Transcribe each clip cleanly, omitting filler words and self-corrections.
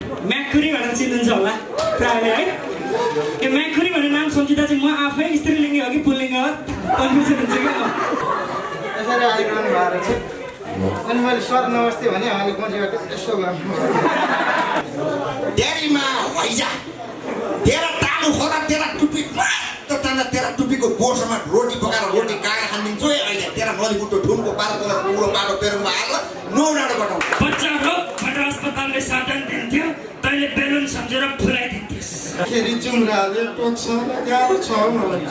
म्याकुरी भनेर चिन्नुहुन्छ होला प्रायले है। यो म्याकुरी भन्ने नाम सम्झिँदा चाहिँ म आफै स्त्रीलिङ्गी हो कि पुल्लिङ्ग हो कन्फ्युजन हुन्छ क्या म। यसरी आइरहनु भएको छ अनि मैले सर नमस्ते भने उहाँले मबाट यसो गर्नु डेरीमा हैजा तेरा टालु खोला तेरा टुपी त तान्दा तेरा टुपीको बोर्समा रोटी पकाएर रोटी कागा खानिदिन्छु है अहिले तेरा नलीमुटो ढुनको पारो तल पुरो पाटो पेरुङमा आएर नौडाँडो बटाउ बच्चाहरू भनेर अस्पतालले साधन दिन्थ्यो तैँले बेलुन सम्झेर फुलाइदिन्थिस्। फेरि जुम्राले टोक्छ गाह्रो छ मलाई।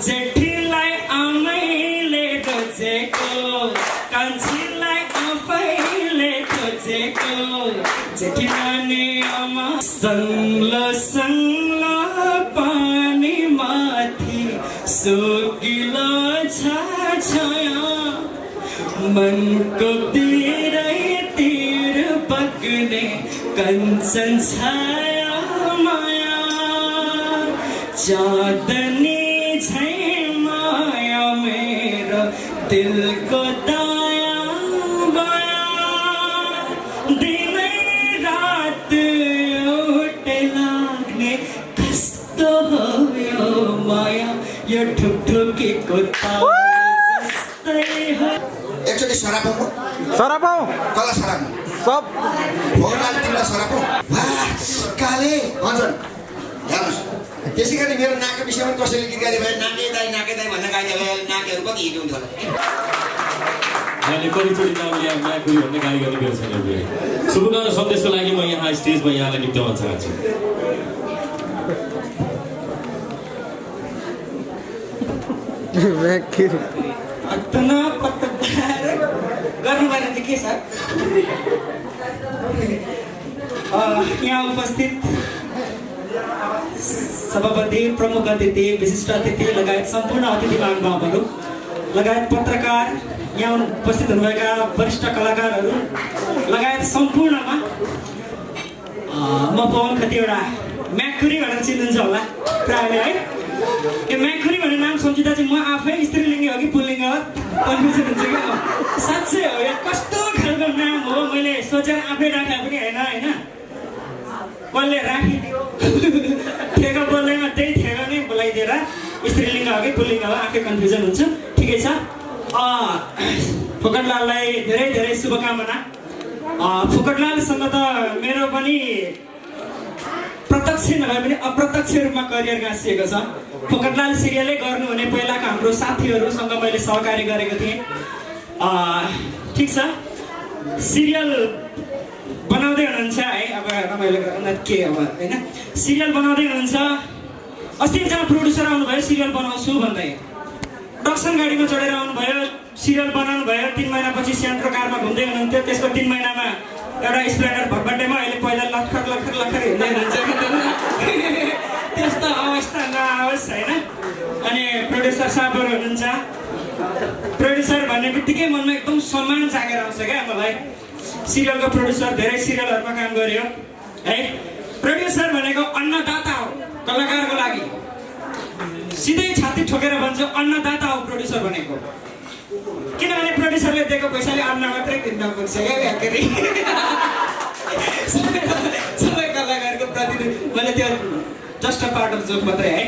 जेठीलाई आमैले खोजेको कान्छीलाई आफैले खोजेको जेठी नानी आमा सङ्लो पानी माथि सोकिलो छाया मनको तिरैतिर पक्ने कञ्चन छाया माया चाँदनी छै माया मेरो दिलको दाया बाया दिनै रात एउटै लाग्ने कस्तो हो यो माया यो ठुकठुकीको ताल जस्तै हो। एकचोटि सरापौ सरापौ कला सरापौ सब भोगाल तिमीलाई सरापौ वाह काले भन्छन् हेर्नुहोस् त्यसै गरी मेरो नाकको विषयमा कसैले गीत गाडी भए नाके दाई भन्ने गाडी भए नाकेहरू कति हिट हुन्थ्यो होला। मैले कतिचोटि नामले म्याकुरी भन्ने गाडी गर्ने मेरो छैन। शुभकामना सन्देशको लागि म यहाँ स्टेजमा यहाँलाई निम्ति भन्न चाहन्छु। अतना पत्रकार गर्नुभएन चाहिँ के सर यहाँ उपस्थित सभापति प्रमुख अतिथि विशिष्ट अतिथि लगायत सम्पूर्ण अतिथि महानुभावहरू लगायत पत्रकार यहाँ उपस्थित हुनुभएका वरिष्ठ कलाकारहरू लगायत सम्पूर्णमा म पवन खतिवडा म्याकुरी भनेर चिन्नुहुन्छ होला प्रायले है। यो म्याकुरी भन्ने नाम सम्झिँदा चाहिँ म आफै स्त्रीलिङ्गी हो कि पुल्लिङ्ग हो कन्फ्युजन हुन्छ क्या म। साँच्चै हो यो कस्तो खालको नाम हो मैले सोचेर आफै राखे पनि होइन कसले राखिदियो ठेगा बोल्दैमा त्यही ठेगा नै बोलाइदिएर स्त्रीलिङ्ग हो कि पुल्लिङ्ग हो आफै कन्फ्युजन हुन्छ। ठिकै छ फुकटलाललाई धेरै धेरै शुभकामना। फुकटलालसँग त मेरो पनि प्रत्यक्ष नभए पनि अप्रत्यक्ष रूपमा करियर गाँसिएको छ। फुकटलाल सिरियलै गर्नुहुने पहिलाको हाम्रो साथीहरूसँग मैले सहकार्य गरेको थिएँ। ठिक छ सिरियल बनाउँदै हुनुहुन्छ है अब रमाइलो के अब होइन सिरियल बनाउँदै हुनुहुन्छ। अस्ति एकजना प्रोड्युसर आउनुभयो सिरियल बनाउँछु भन्दै प्रोडक्सन गाडीमा चढेर आउनुभयो सिरियल बनाउनु भयो। 3 महिनापछि सेन्ट्रो कारमा घुम्दै हुनुहुन्थ्यो। त्यसको 3 महिनामा एउटा स्प्लेन्डर भटबटेमा अहिले पहिला लखर हिँड्दै हुनुहुन्छ कि त्यस्तो अवस्था नआओस् होइन। अनि प्रोड्युसर साहबहरू हुनुहुन्छ। प्रोड्युसर भन्ने बित्तिकै मनमा एकदम सम्मान जागेर आउँछ क्या मलाई। सिरियलको प्रोड्युसर धेरै सिरियलहरूमा काम गर्यो है। प्रोड्युसर भनेको अन्नदाता हो कलाकारको लागि। सिधै छाती ठोकेर भन्छ अन्नदाता हो प्रोड्युसर भनेको। किनभने प्रोड्युसरले दिएको पैसाले अन्न मात्रै किन्न पर्छ क्या फेरि सबै कलाकारको प्रतिनिधि मैले त्यो just a part of joke मात्रै है।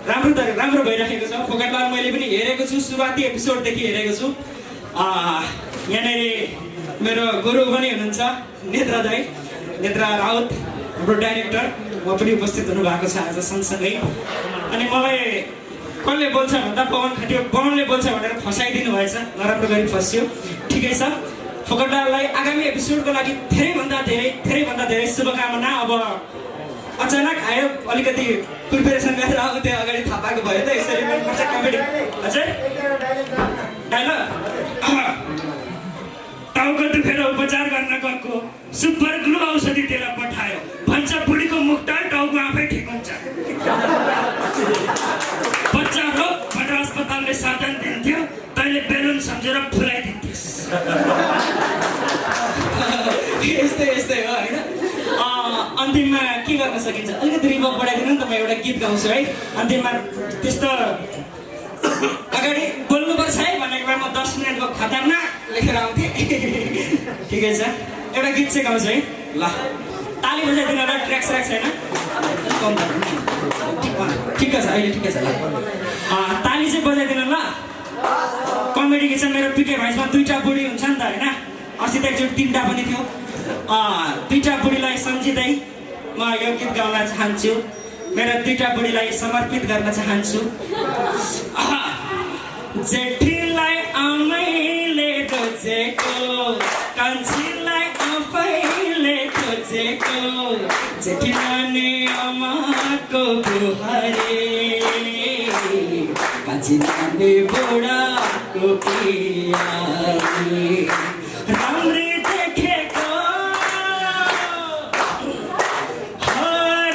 राम्रो भइराखेको छ। फुकटलाल मैले पनि हेरेको छु सुरुवाती एपिसोडदेखि हेरेको छु। यहाँनिर मेरो गुरु पनि हुनुहुन्छ नेत्रा दाई नेत्रा राउत हाम्रो डाइरेक्टर म पनि उपस्थित हुनुभएको छ आज सँगसँगै। अनि मलाई कसले बोल्छ भन्दा पवनले बोल्छ भनेर फसाइदिनु भएछ नराम्रो गरी फस्यो। ठिकै छ फुकटलाललाई आगामी एपिसोडको लागि धेरैभन्दा धेरै शुभकामना। अब अचानक आयो अलिकति प्रिपेरेसन गरेर आउँथ्यो अगाडि थाहा पाएको भयो त यसरी मनपर्छ कमेडी हजुर डायलग टाउको दुखेर उपचार गर्न गएको सुपर ग्लु औषधि त्यसलाई पठायो भन्छ बुढीको मुखटाल टाउको आफै ठिक हुन्छ। बच्चाहरू भनेर अस्पतालले साधन दिन्थ्यो तैँले बेलुन सम्झेर फुलाइदिन्थिस्। यस्तै हो होइन। अन्तिममा के गर्न सकिन्छ अलिकति रिभर्ब बढाइदिनु नि त म एउटा गीत गाउँछु है। अन्तिममा त्यस्तो अगाडि बोल्नुपर्छ है भनेको बेला म 10 मिनटको खतरनाक लेखेर आउँथेँ। ठिकै छ एउटा गीत चाहिँ गाउँछु है। ल ताली बजाइदिनु होला ट्र्याक छैन ठिकै छ अहिले ठिकै छ ल ताली चाहिँ बजाइदिनु ल कमेडी गीत चाहिँ मेरो पिके भाइसमा 2टा बुढी हुन्छ नि त होइन अस्ति त एकचोटि 3टा पनि थियो 2टा बुढीलाई सम्झिँदै म यो गीत गाउन चाहन्छु मेरा 2टा बुढीलाई समर्पित गर्न चाहन्छु जेठीलाई आमैले खोजेको कान्छीलाई आफैले खोजेको जेठीलाई आमाको बुहारी कान्छी नानी बुढाको पियारी राम्री देखेको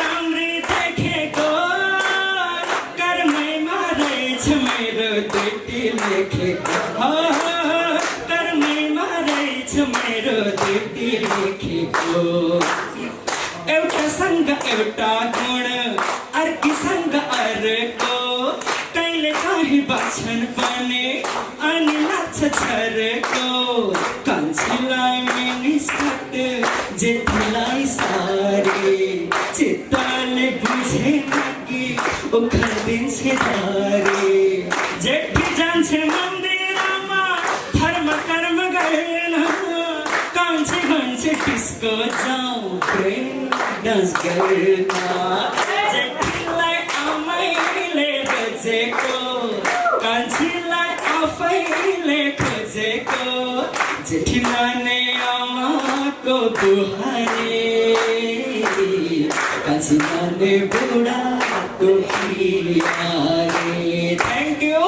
राम्री देखेको कर्मैमा रहेछ मेरो दुईटी लेखेको कर्मैमा रहेछ मेरो दुईटी लेखेको एउटासँग एउटा गुण अर्कीसँग अर्को कहिले काहीँ बाछन् पनि अनि लाग्छ छरको कान्छीलाई मिनिस्कट जेठीलाई सारी चित्तले बुझेन कि उखालिदिन्छ दारी जेठी जान्छ मन्दिरमा धर्म कर्म गरेन कान्छी भन्छ डिस्को जाउँ डान्स गर्न जेठीलाई आमैले खोजेको कान्छीलाई आफैले खोजेको जेठीलाई आमाको बुहारी कान्छीलाई बुढाको पियारी थ्याङ्क यू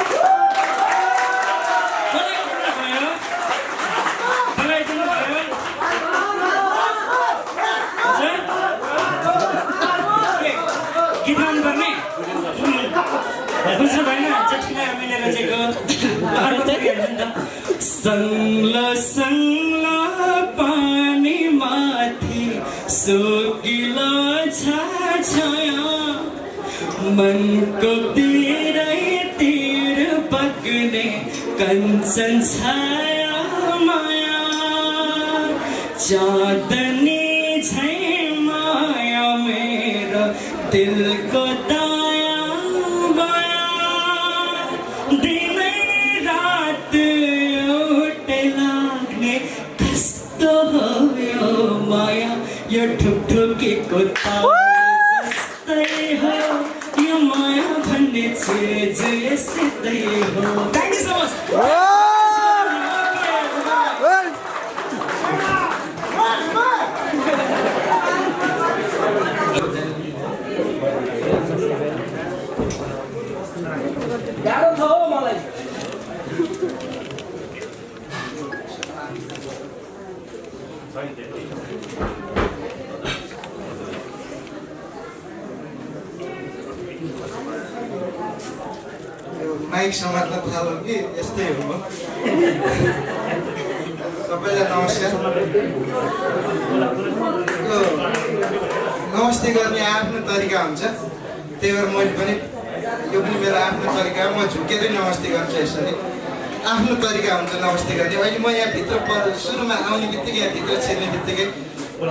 संगला पानी माथि सोकिलो छाया मनको तिर पक्ने कंचन छाया माया चाँदनी छै माया मेरो दिलको दाया बाया दिनै रात माया यो ठुकठुकेको जस्तै हो यो माया भन्ने चिज यस्तै हो थ्याङ्क यू सो मच गाह्रो छ हो मलाई माइक समात्न थालौँ कि यस्तै हो सबैलाई नमस्कार नमस्ते गर्ने आफ्नो तरिका हुन्छ त्यही भएर मैले पनि यो पनि मेरो आफ्नो तरिका म झुकेरै नमस्ते गर्छु यसरी आफ्नो तरिका हुन्छ नमस्ते गर्ने अहिले म यहाँभित्र सुरुमा आउने बित्तिकै यहाँभित्र छिर्ने बित्तिकै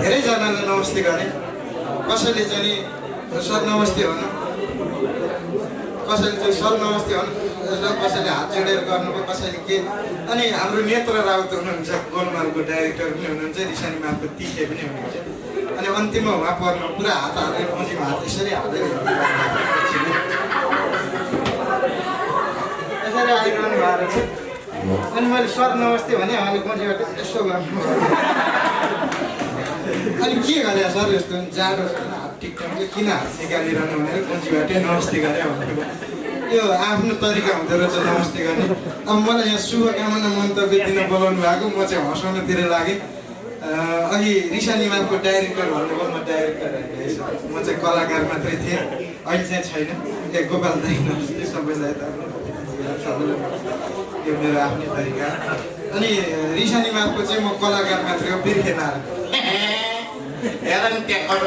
धेरैजनालाई नमस्ते गरेँ कसैले चाहिँ सर नमस्ते भन्नु कसैले चाहिँ सर नमस्ते भन्नु कसैले हात जोडेर गर्नुभयो कसैले के अनि हाम्रो नेत्र राउत हुनुहुन्छ गोलमालको डाइरेक्टर पनि हुनुहुन्छ रिसानी माफको तिखे पनि हुनुहुन्छ अनि अन्तिममा उहाँ पर्नु पुरा हात हालेर पछिमा हात यसरी हालेर यसरी आइरहनु भएको रहेछ अनि मैले सर नमस्ते भने उहाँले पछिबाट यसो गर्नु अनि के गरे सर यस्तो जाडो हात टिक्टाउने किन हात निकालिरहनु भनेर पछिबाटै नमस्ते गरे भन्नुभयो यो आफ्नो तरिका हुँदो रहेछ नमस्ते गर्ने अब मलाई यहाँ शुभकामना मन्तव्य दिन बोलाउनु भएको म चाहिँ हँसाउनतिर लागेँ अघि रिसानी माफको डाइरेक्टर भन्नुभयो म डाइरेक्टर होइन म चाहिँ कलाकार मात्रै थिएँ अहिले चाहिँ छैन गोपाल दाइ नमस्ते सबैलाई त सबैलाई यो मेरो आफ्नै तरिका अनि रिसानी माफको चाहिँ म कलाकार मात्रै हो बिर्खे नारायण हेर नि त्यहाँ कटो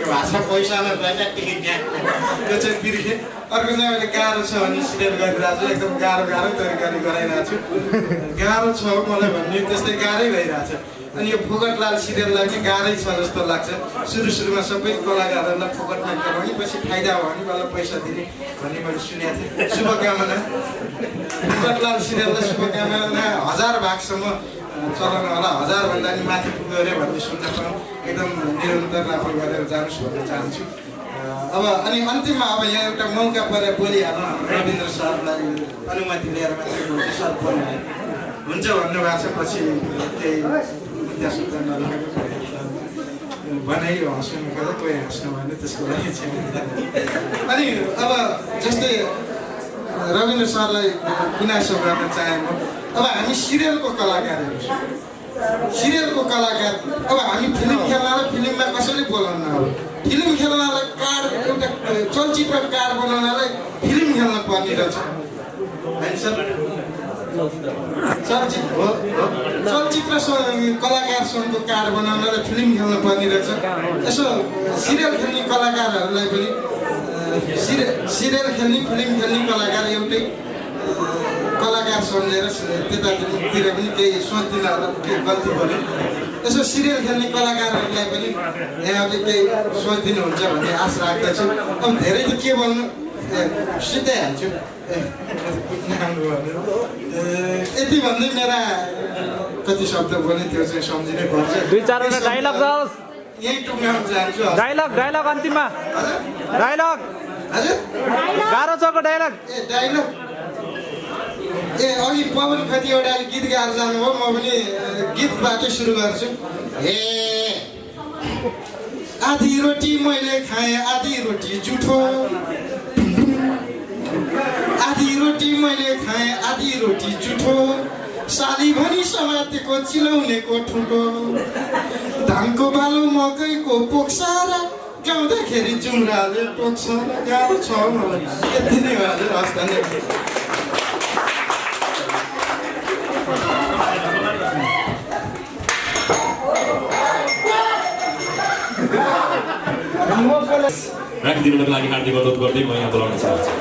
भाषा पैसामा रहेछ टिकट त्यहाँ त्यो चाहिँ बिर्खेँ अर्को चाहिँ अहिले गाह्रो छ भने सिरियल गरिरहेको छु एकदम गाह्रो तरिकाले गराइरहेको छु गाह्रो छ मलाई भन्ने त्यस्तै गाह्रै भइरहेको छ अनि यो फोकटलाल सिरियललाई पनि गाह्रै छ जस्तो लाग्छ। सुरुमा सबै कलाकारहरूलाई फोकटमा गराउने पछि फाइदा भयो भने मलाई पैसा दिने भन्ने मैले सुनेको थिएँ। शुभकामना फोकटलाल सिरियललाई शुभकामना। 1000 भागसम्म चलाउनु होला, 1000भन्दा नि माथि पुग्यो अरे भन्ने सुन्न पाऊँ। एकदम निरन्तर राफल गरेर जानुहोस् भन्न चाहन्छु। अब अनि अन्तिममा अब यहाँ एउटा मौका परे बोलिहाल्नु रविन्द्र सरलाई अनुमति लिएर मात्रै सर बोल्नु हुन्छ भन्नुभएको छ। पछि त्यही मुद्दा सुद्धा नलागेको भनाइ हाँस्नु गर्दा कोही हाँस्नु भने त्यसको लागि चाहिँ अनि अब जस्तै रविन्द्र सरलाई गुनासो गर्न चाहे म। अब हामी सिरियलको कलाकारहरू छौँ, सिरियलको कलाकार। अब हामी फिल्म खेल्नलाई फिल्ममा कसैले बोलाउन अब फिल्म खेल्नलाई कार एउटा चलचित्रकार बनाउनलाई फिल्म खेल्न पर्ने रहेछ होइन सर? चलचित्र कलाकार सङ्घको कार्ड बनाउनलाई फिल्म खेल्न पर्ने रहेछ। यसो सिरियल खेल्ने कलाकारहरूलाई पनि सिरियल खेल्ने फिल्म खेल्ने कलाकार एउटै कलाकार सम्झेर त्यतातिर पनि केही सोच्दिन होला, केही गल्ती गर्यो। यसो सिरियल खेल्ने कलाकारहरूलाई पनि यहाँले केही सोचिदिनुहुन्छ भन्ने आशा राख्दछु। अब धेरै त के भन्नु, सिधाइहाल्छु। यति भन्दै मेरा कति शब्द बोल्ने त्यो चाहिँ सम्झिनै पर्छ। 2-4 डाइलग जाओस्, यही टुङ्गाउन चाहन्छु। डाइलग अन्तिममा डाइलग हजुर गाह्रो चको डाइलग। डाइलग अघि पवन खतिवटाले गीत गाएर जानुभयो, म पनि गीतबाटै सुरु गर्छु। आधी रोटी मैले खाएँ, आधी रोटी जुठो, आधी रोटी मैले खाएँ, आधी रोटी जुठो, साली भनी समातेको चिलाउनेको ठुटो, धानको बालो मकैको पोक्सारा, गाउँदाखेरि जुम्राले टोक्छ। गाह्रो छ मलाई, यति नै हो हजुर। हस् धन्यवाद। राखिदिनुको लागि हार्दिक अनुरोध गर्दै म यहाँ बोलाउन चाहन्छु।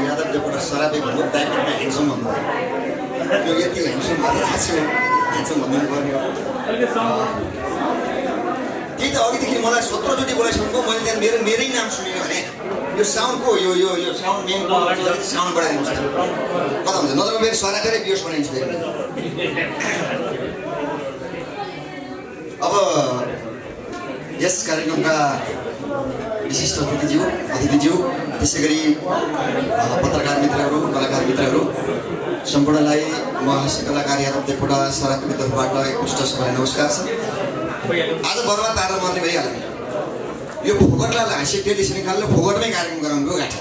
यादवले सराबी भन्नु ब्याकमा ह्यान्डसम भन्नुभयो, त्यो यति ह्यान्डसम भएर ह्यान्डसम भन्नु पर्ने हो। त्यही त अघिदेखि मलाई 17 चोटि बोलाइसक्नु, मैले त्यहाँ मेरै नाम सुनेँ भने यो साउन्डको यो साउन्ड मेन साउन्ड बढाइदिनुहोस् न, कता हुन्छ? नत्र मेरो सराकेरै बियोस बनाइन्छ। अब यस कार्यक्रमका विशिष्ट अतिथिज्यू त्यसै गरी पत्रकार मित्रहरू, कलाकार मित्रहरू सम्पूर्णलाई म हाँस्य कलाकार यादव देवकोटा सराकको तर्फबाट एकमुष्ट सबैलाई नमस्कार छ। आज बर्बाद तारा मर्ने भइहाल्यो। यो फोकटलाई हाँस्य टेलिभिजन निकाल्नु फोकटमै कार्यक्रम गराउनुको गाँठा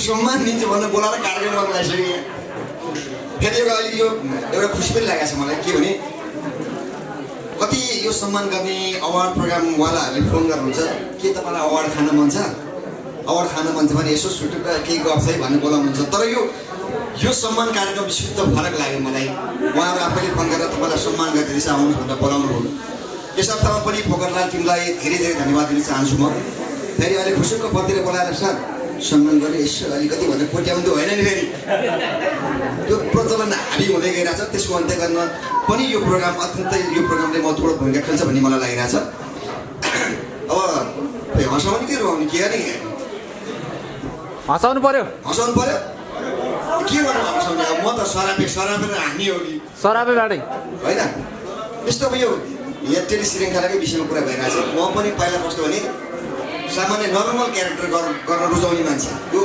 सम्मान दिन्छ भनेर बोलाएर कार्यक्रम गर्नु लागिसक्यो। फेरि अहिले यो एउटा खुसी पनि लागेको छ मलाई, के भने कति यो सम्मान गर्ने अवार्ड प्रोग्रामवालाहरूले फोन गर्नुहुन्छ, के तपाईँलाई अवार्ड खान मन छ? अवार्ड खान मन छ भने यसो सुटुक्का केही गफ है भनेर बोलाउनुहुन्छ। तर यो सम्मान कार्यक्रम शुद्ध फरक लाग्यो मलाई। उहाँहरू आफैले फोन गरेर तपाईँलाई सम्मान गरिदिनुहोस् आउनुहोस् भनेर बोलाउनु हो। यस अर्थमा पनि फोकटलाल टिमलाई धेरै धेरै धन्यवाद दिन चाहन्छु म। फेरि अहिले खुसुकको पतिर बोलाएर सर सम्मान गरेर यसो अलिकति भनेर कोट्याउँदो होइन नि, फेरि त्यो प्रचलन हाबी हुँदै गइरहेछ। त्यसको अन्त्य गर्न पनि यो प्रोग्राम अत्यन्तै यो प्रोग्रामले महत्त्वपूर्ण भूमिका खेल्छ भन्ने मलाई लागिरहेछ। अब हँसाउने के रुवाउने के अरे हँसाउनु पर्यो, हँसाउनु पर्यो के गर्नु हँसाउने? अब म त सराबेर हाँस्ने हो कि सराबेबाटै होइन। यस्तो अब यो यहाँ टेलिश्रृङ्खलाकै विषयमा कुरा भइरहेछ। म पनि पहिला कस्तो भने सामान्य नर्मल क्यारेक्टर गर्न रुचाउने मान्छे, यो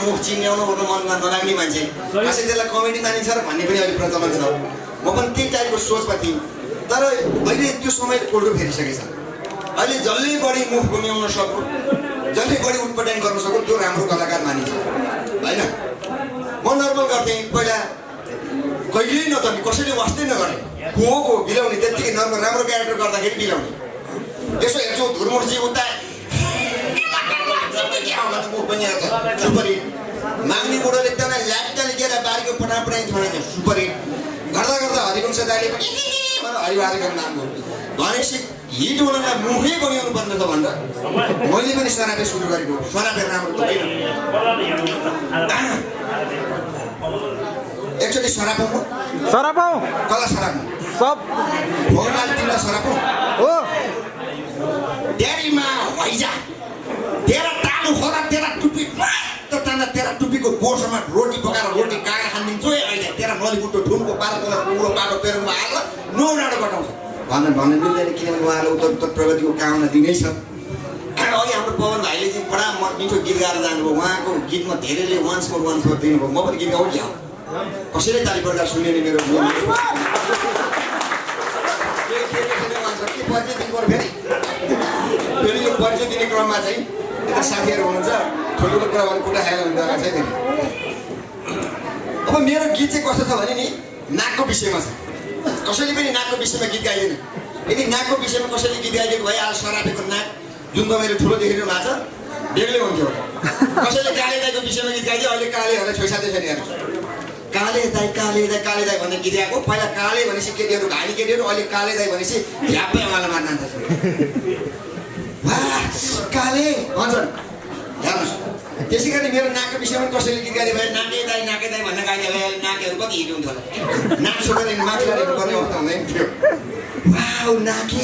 मुख चिन्याउनु ओर्नु मनमा नलाग्ने मान्छे, कसै त्यसलाई कमेडी मानिन्छ र भन्ने पनि अलिक प्रचलन छ। म पनि त्यही टाइपको सोचमा थिएँ। तर अहिले त्यो समय उल्टो फेरिसकेछ। अहिले जसले बढी मुख घुम्याउन सक्यो, जसले बढी उटपटाङ गर्न सक्यो त्यो राम्रो कलाकार मानिन्छ होइन। म नर्मल गर्थेँ पहिला, कहिल्यै नचल्ने, कसैले वास्तै नगर्ने, को बिलाउने, त्यत्तिकै नर्मल राम्रो क्यारेक्टर गर्दाखेरि बिलाउने। यसो हेर्छु धुर्मुर्ची उता मुख पनि सुपरहिट, माग्ने बुढोले त्यसलाई ल्याप्टाले दिएर बारीको पटापटाइ छोडेको सुपरहिट गर्दा गर्दा हरिवंश दाइले पनि हरिवारीको नाम हो भनेपछि हिट हुनलाई मुखै बगाउनु पर्ने छ भनेर मैले पनि सरापे सुरु गरेको सरापे राम्रो त होइन एकचोटि सराप हो सरापौ कला सराप सब भोगाल तिमीलाई सराप हो ड्याडीमा हैजा तेरा टालु खोला तेरा टुपी त ताना तेरा टुपीको बोसमा रोटी पकाएर रोटी काएर खानिदिन्छु है अहिले तेरा नलीमुटो ठुनको 12 तला पुरो बाटो पेरुङमा हालेर नौडाँडो कटाउँछ भन्नु मिल्दैन किनभने उहाँले उत्तर प्रगतिको कामना दिनै छ अघि हाम्रो पवन भाइले चाहिँ बडा मिठो गीत गाएर जानुभयो उहाँको गीतमा धेरैले वान्स मोर दिनुभयो म पनि गीत गाउँ क्या कसैले ताली बजाएर सुने नि मेरो फेरि यो परिचय दिने क्रममा चाहिँ यता साथीहरू हुनुहुन्छ ठुल्ठुलो कुरा भने कुटा खाएर हुने जग्गा छैन अब मेरो गीत चाहिँ कस्तो छ भने नि नाकको विषयमा छ कसैले पनि नाकको विषयमा गीत गाइदैन यदि नाकको विषयमा कसैले गीत गाइदिएको भए आज सरापेको नाक जुन तपाईँले ठुलो देखिरहनु भएको छ बेग्लै हुन्थ्यो कसैले काले दाईको विषयमा गीत गाइदियो अहिले कालेहरूलाई छोइसाथै छैन हेर्नुहोस् काले दाई भन्ने गीत गाएको पहिला काले भनेपछि केटीहरू घानी केटीहरू अहिले काले दाई भनेपछि झ्याप्पै उहाँलाई मार्न जान्छ काले भन्छन् हेर्नुहोस् त्यसै गरी मेरो नाकको विषयमा कसैले गीत गाइदियो भए नाके दाई भन्न गाइदियो भए नाकेहरू कति हिट हुन्थ्यो होला नाक छोडेर माथि लडेर गर्ने अवस्था हुँदैन थियो वाउ नाके